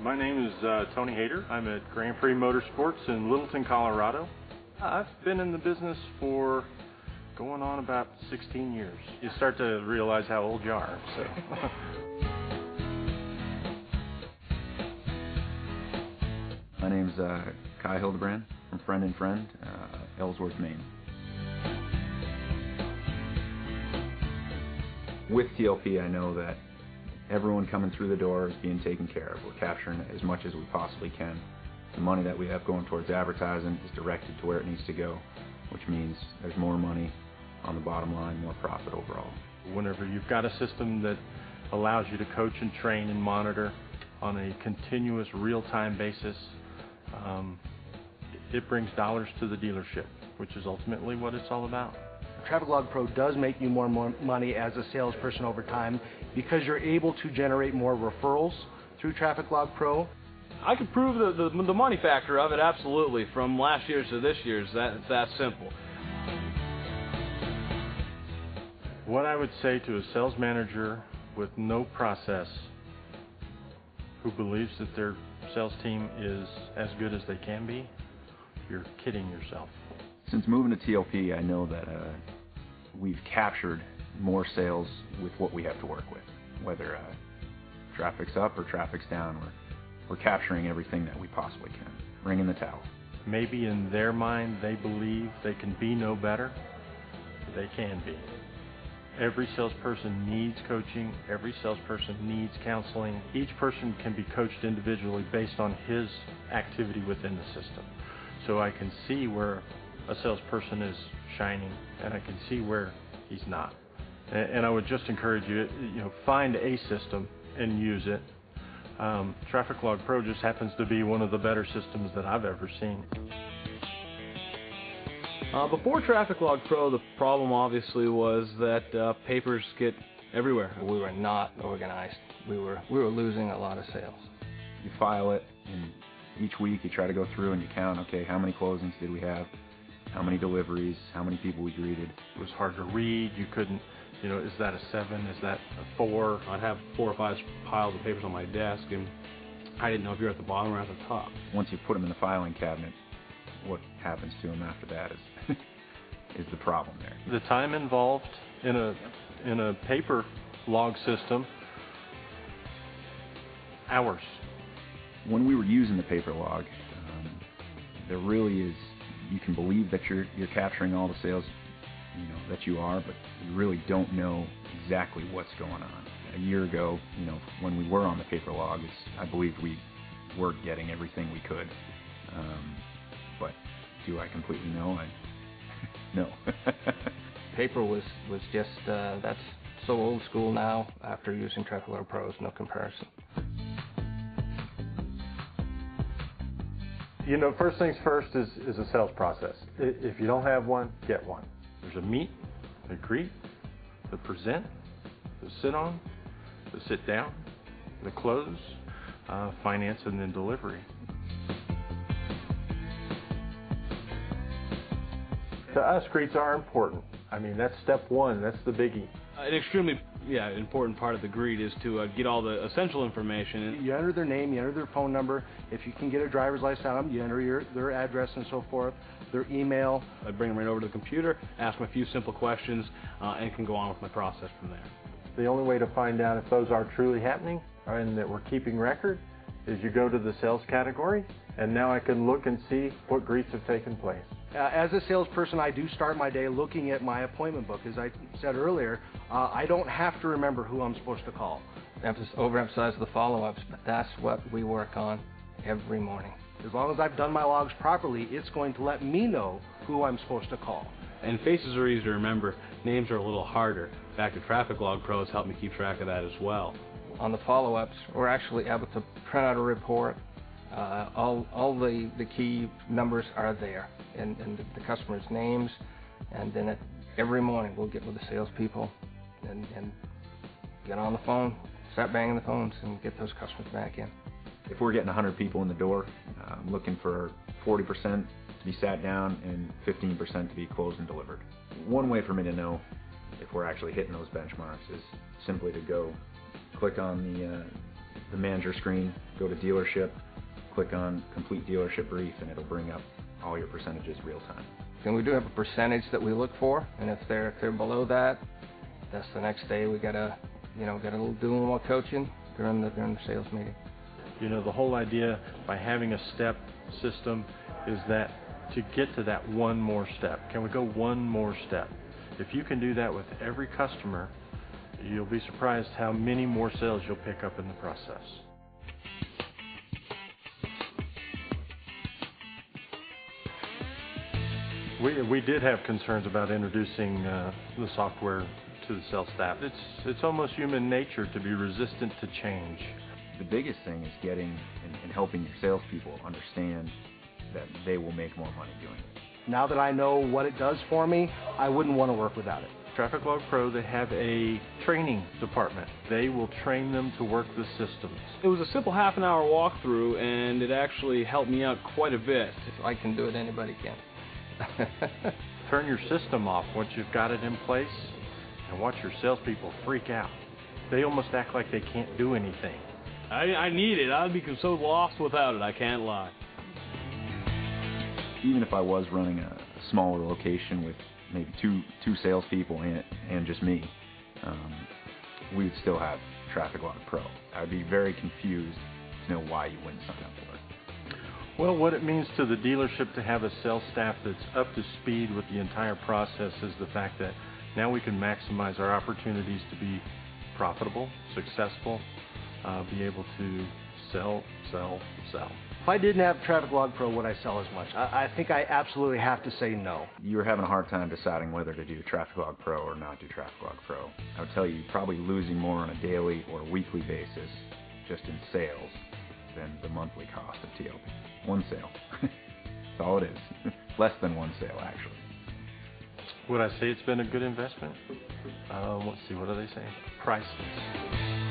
My name is Tony Hayter. I'm at Grand Prix Motorsports in Littleton, Colorado. I've been in the business for going on about 16 years. You start to realize how old you are. So. My name's Kai Hildebrand from Friend & Friend, Ellsworth, Maine. With TLP, I know that everyone coming through the door is being taken care of. We're capturing as much as we possibly can. The money that we have going towards advertising is directed to where it needs to go, which means there's more money on the bottom line, more profit overall. Whenever you've got a system that allows you to coach and train and monitor on a continuous real-time basis, it brings dollars to the dealership, which is ultimately what it's all about. Traffic Log Pro does make you more money as a salesperson over time because you're able to generate more referrals through Traffic Log Pro. I can prove the money factor of it, absolutely. From last year's to this year's, it's that simple. What I would say to a sales manager with no process who believes that their sales team is as good as they can be, you're kidding yourself. Since moving to TLP, I know that we've captured more sales with what we have to work with. Whether traffic's up or traffic's down, we're capturing everything that we possibly can, ringing the towel. Maybe in their mind they believe they can be no better. They can be. Every salesperson needs coaching. Every salesperson needs counseling. Each person can be coached individually based on his activity within the system. So I can see where a salesperson is shining, and I can see where he's not. And I would just encourage you, find a system and use it. Traffic Log Pro just happens to be one of the better systems that I've ever seen. Before Traffic Log Pro, the problem obviously was that papers get everywhere. We were not organized. We were losing a lot of sales. You file it, and each week you try to go through and you count, okay, how many closings did we have? How many deliveries, how many people we greeted. It was hard to read. You couldn't, is that a 7? Is that a 4? I'd have 4 or 5 piles of papers on my desk, and I didn't know if you were at the bottom or at the top. Once you put them in the filing cabinet, what happens to them after that is is the problem there. The time involved in a paper log system, hours. When we were using the paper log, there really is. You can believe that you're capturing all the sales, that you are, but you really don't know exactly what's going on. A year ago, when we were on the paper logs, I believe we were getting everything we could. But do I completely know? No. Paper was just that's so old school now. After using Traffic Log Pro, no comparison. First things first is a sales process. If you don't have one, get one. There's a meet, a greet, the present, the sit on, the sit down, the close, finance, and then delivery. To us, greets are important. I mean, that's step one. That's the biggie. An extremely important part of the greet is to get all the essential information. You enter their name, you enter their phone number. If you can get a driver's license on them, you enter their address and so forth, their email. I bring them right over to the computer, ask them a few simple questions, and can go on with my process from there. The only way to find out if those are truly happening and that we're keeping record is you go to the sales category, and now I can look and see what greets have taken place. As a salesperson, I do start my day looking at my appointment book. As I said earlier, I don't have to remember who I'm supposed to call. Overemphasize the follow-ups, but that's what we work on every morning. As long as I've done my logs properly, it's going to let me know who I'm supposed to call. And faces are easy to remember. Names are a little harder. In fact, the Traffic Log Pro has helped me keep track of that as well. On the follow-ups, we're actually able to print out a report. All the key numbers are there, and the customer's names, and then every morning we'll get with the salespeople and get on the phone, start banging the phones, and get those customers back in. If we're getting 100 people in the door, I'm looking for 40% to be sat down and 15% to be closed and delivered. One way for me to know if we're actually hitting those benchmarks is simply to go click on the manager screen, go to dealership, click on complete dealership brief, and it'll bring up all your percentages real time. And we do have a percentage that we look for, and if they're below that, that's the next day we gotta get a little doing more coaching during the sales meeting. You know, the whole idea by having a step system is that to get to that one more step. Can we go one more step? If you can do that with every customer, you'll be surprised how many more sales you'll pick up in the process. We did have concerns about introducing the software to the sales staff. It's almost human nature to be resistant to change. The biggest thing is getting and helping your salespeople understand that they will make more money doing it. Now that I know what it does for me, I wouldn't want to work without it. Traffic Log Pro, they have a training department. They will train them to work the systems. It was a simple half-an-hour walkthrough, and it actually helped me out quite a bit. If I can do it, anybody can. Turn your system off once you've got it in place and watch your salespeople freak out. They almost act like they can't do anything. I need it. I'd be so lost without it, I can't lie. Even if I was running a smaller location with maybe two salespeople and just me, we would still have Traffic Log Pro. I'd be very confused to know why you wouldn't sign up for it. Well, what it means to the dealership to have a sales staff that's up to speed with the entire process is the fact that now we can maximize our opportunities to be profitable, successful, be able to sell. If I didn't have Traffic Log Pro, would I sell as much? I think I absolutely have to say no. You were having a hard time deciding whether to do Traffic Log Pro or not do Traffic Log Pro. I would tell you, you're probably losing more on a daily or weekly basis just in sales than the monthly cost of TLP. One sale. That's all it is. Less than one sale, actually. Would I say it's been a good investment? Let's see, what are they saying? Priceless.